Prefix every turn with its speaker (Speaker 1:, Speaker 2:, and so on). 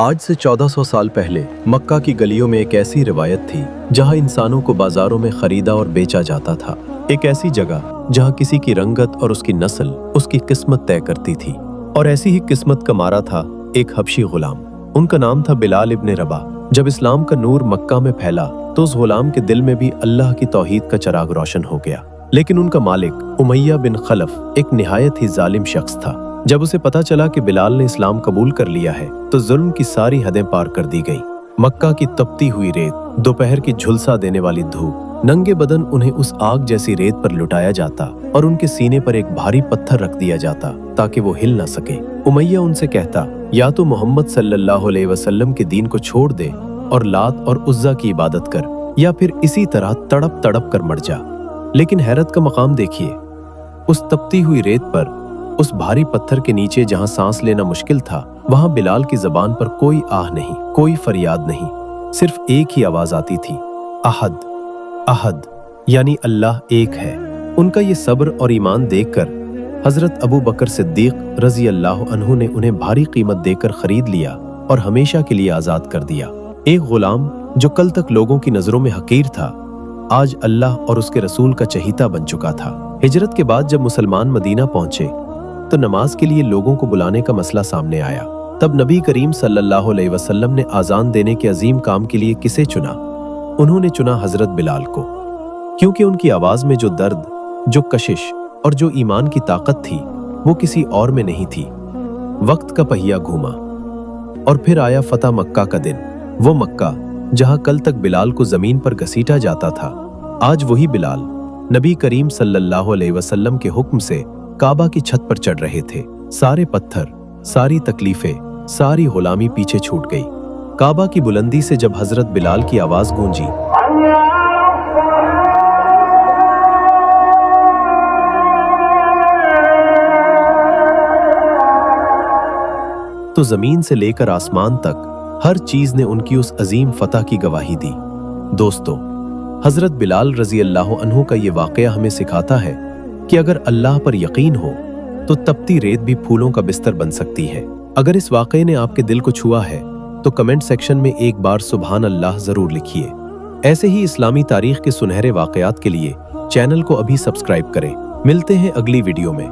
Speaker 1: आज से 1400 साल पहले मक्का की गलियों में एक ऐसी रिवायत थी जहां इंसानों को बाजारों में खरीदा और बेचा जाता था। एक ऐसी जगह जहां किसी की रंगत और उसकी नस्ल उसकी किस्मत तय करती थी। और ऐसी ही किस्मत का मारा था एक हबशी गुलाम। उनका नाम था बिलाल इब्न रबाह। जब इस्लाम का नूर मक्का में फैला तो उस गुलाम के दिल में भी अल्लाह की तौहीद का चिराग रोशन हो गया। लेकिन उनका मालिक उमैया बिन खलफ एक निहायत ही जालिम शख्स था। जब उसे पता चला कि बिलाल ने इस्लाम कबूल कर लिया है तो जुल्म की सारी हदें पार कर दी गई। मक्का की तपती हुई रेत, दोपहर की झुलसा देने वाली धूप, नंगे बदन उन्हें उस आग जैसी रेत पर लुटाया जाता और उनके सीने पर एक भारी पत्थर रख दिया जाता ताकि वो हिल न सके। उमैया उनसे कहता, या तो मोहम्मद सल्लल्लाहु अलैहि वसल्लम के दीन को छोड़ दे और लात और उज्जा की इबादत कर, या फिर इसी तरह तड़प तड़प कर मर जा। लेकिन हैरत का मकाम देखिए, उस तपती हुई रेत पर, उस भारी पत्थर के नीचे जहां सांस लेना मुश्किल था, वहां बिलाल की जबान पर कोई आह नहीं, कोई फरियाद नहीं, सिर्फ एक ही आवाज आती थी, अहद अहद, यानी अल्लाह एक है। उनका ये सब्र और ईमान देखकर हजरत अबू बकर सिद्दीक रजी अल्लाह अन्हु ने उन्हें भारी कीमत देकर खरीद लिया और हमेशा के लिए आजाद कर दिया। एक गुलाम जो कल तक लोगों की नजरों में हकीर था, आज अल्लाह और उसके रसूल का चहीता बन चुका था। हिजरत के बाद जब मुसलमान मदीना पहुंचे तो नमाज के लिए लोगों को बुलाने का मसला सामने आया। तब नबी करीम सल्लल्लाहु अलैहि वसल्लम ने आजान देने के अजीम काम के लिए किसे चुना? उन्होंने चुना हजरत बिलाल को, क्योंकि उनकी आवाज में जो दर्द, जो कशिश और जो ईमान की ताकत थी वो किसी और में नहीं थी। वक्त का पहिया घूमा और फिर आया फतह मक्का का दिन। वो मक्का जहां कल तक बिलाल को जमीन पर घसीटा जाता था, आज वही बिलाल नबी करीम सल्लल्लाहु अलैहि वसल्लम के हुक्म से काबा की छत पर चढ़ रहे थे। सारे पत्थर, सारी तकलीफें, सारी गुलामी पीछे छूट गई। काबा की बुलंदी से जब हजरत बिलाल की आवाज गूंजी तो जमीन से लेकर आसमान तक हर चीज ने उनकी उस अजीम फतह की गवाही दी। दोस्तों, हजरत बिलाल रजी अल्लाह अन्हु का ये वाकया हमें सिखाता है कि अगर अल्लाह पर यकीन हो तो तपती रेत भी फूलों का बिस्तर बन सकती है। अगर इस वाकये ने आपके दिल को छुआ है तो कमेंट सेक्शन में एक बार सुभान अल्लाह जरूर लिखिए। ऐसे ही इस्लामी तारीख के सुनहरे वाकयात के लिए चैनल को अभी सब्सक्राइब करें। मिलते हैं अगली वीडियो में।